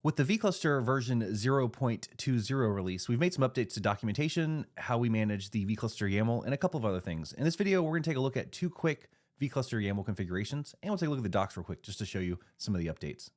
With the vCluster version 0.20 release, we've made some updates to documentation, how we manage the vCluster YAML, and a couple of other things. In this video, we're going to take a look at two quick vCluster YAML configurations, and we'll take a look at the docs real quick just to show you some of the updates.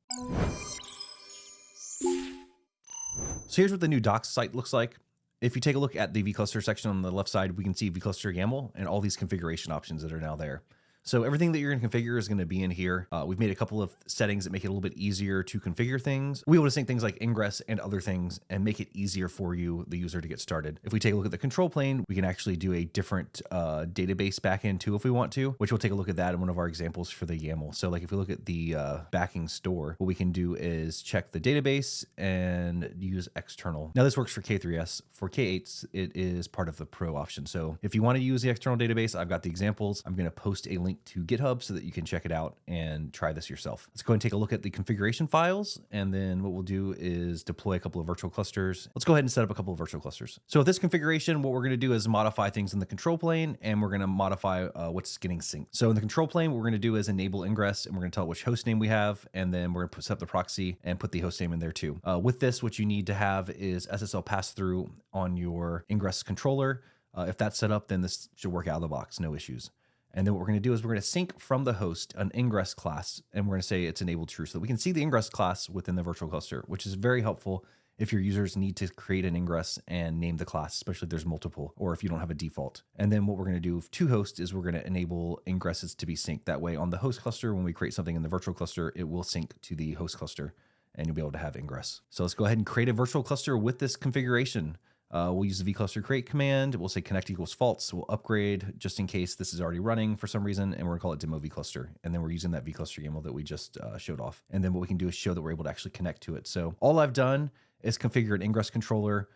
So here's what the new docs site looks like. If you take a look at the vCluster section on the left side, we can see vCluster YAML and all these configuration options that are now there. So everything that you're going to configure is going to be in here. We've made a couple of settings that make it a little bit easier to configure things. We want to sync things like ingress and other things and make it easier for you, the user, to get started. If we take a look at the control plane, we can actually do a different database backend too if we want to, which we'll take a look at that in one of our examples for the YAML. So like if we look at the backing store, what we can do is check the database and use external. Now this works for K3s. For K8s, it is part of the Pro option. So if you want to use the external database, I've got the examples. I'm going to post a link to GitHub so that you can check it out and try this yourself. Let's go ahead and take a look at the configuration files. And then what we'll do is deploy a couple of virtual clusters. Let's go ahead and set up a couple of virtual clusters. So with this configuration, what we're going to do is modify things in the control plane, and we're going to modify what's getting synced. So in the control plane, what we're going to do is enable ingress, and we're going to tell it which host name we have. And then we're going to set up the proxy and put the host name in there too. With this, what you need to have is SSL pass through on your ingress controller. If that's set up, then this should work out of the box, no issues. And then what we're going to do is we're going to sync from the host an ingress class, and we're going to say it's enabled true so that we can see the ingress class within the virtual cluster, which is very helpful if your users need to create an ingress and name the class, especially if there's multiple or if you don't have a default. And then what we're going to do with two hosts is we're going to enable ingresses to be synced. That way on the host cluster, when we create something in the virtual cluster, it will sync to the host cluster and you'll be able to have ingress. So let's go ahead and create a virtual cluster with this configuration. We'll use the vCluster create command. We'll say connect equals false. We'll upgrade just in case this is already running for some reason, and we're gonna call it demo vCluster. And then we're using that vCluster YAML that we just showed off. And then what we can do is show that we're able to actually connect to it. So all I've done is configure an ingress controller,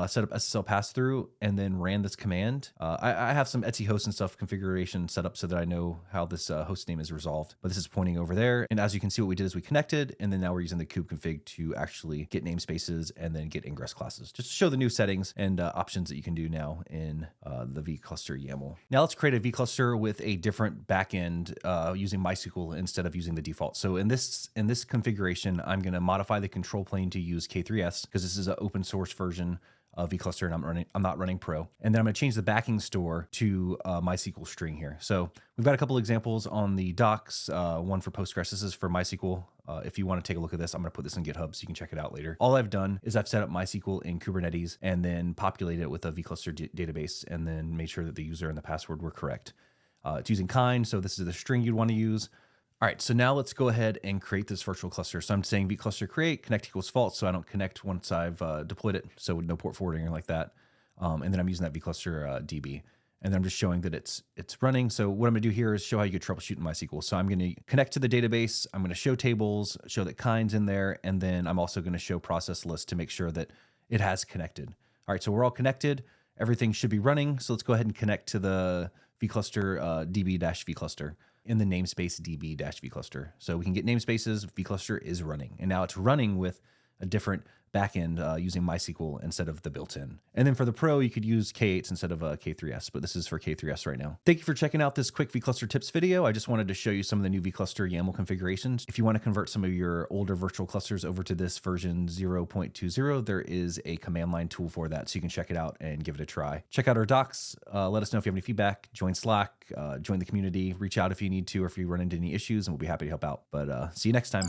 set up SSL pass through, and then ran this command. I have some Etsy host and stuff configuration set up so that I know how this host name is resolved, but this is pointing over there. And as you can see, what we did is we connected, and then now we're using the kubeconfig to actually get namespaces and then get ingress classes, just to show the new settings and options that you can do now in the vCluster YAML. Now let's create a vCluster with a different backend using MySQL instead of using the default. So in this configuration, I'm going to modify the control plane to use K3s because this is an open source version of vCluster, and I'm not running Pro. And then I'm going to change the backing store to MySQL string here. So we've got a couple examples on the docs, one for Postgres. This is for MySQL. If you want to take a look at this, I'm going to put this in GitHub so you can check it out later. All I've done is I've set up MySQL in Kubernetes and then populated it with a vCluster database and then made sure that the user and the password were correct. It's using kind, so this is the string you'd want to use. All right, so now let's go ahead and create this virtual cluster. So I'm saying vCluster create, connect equals false, so I don't connect once I've deployed it, so no port forwarding or like that. And then I'm using that vCluster DB. And then I'm just showing that it's running. So what I'm gonna do here is show how you could troubleshoot in MySQL. So I'm gonna connect to the database, I'm gonna show tables, show that kind's in there, and then I'm also gonna show process list to make sure that it has connected. All right, so we're all connected, everything should be running. So let's go ahead and connect to the vCluster db-vCluster. In the namespace db-vCluster. So we can get namespaces, vCluster is running. And now it's running with a different backend using MySQL instead of the built-in. And then for the Pro, you could use K8s instead of K3s, but this is for K3s right now. Thank you for checking out this quick vCluster tips video. I just wanted to show you some of the new vCluster YAML configurations. If you want to convert some of your older virtual clusters over to this version 0.20, there is a command line tool for that, so you can check it out and give it a try. Check out our docs. Let us know if you have any feedback. Join Slack, join the community, reach out if you need to, or if you run into any issues, and we'll be happy to help out. But see you next time.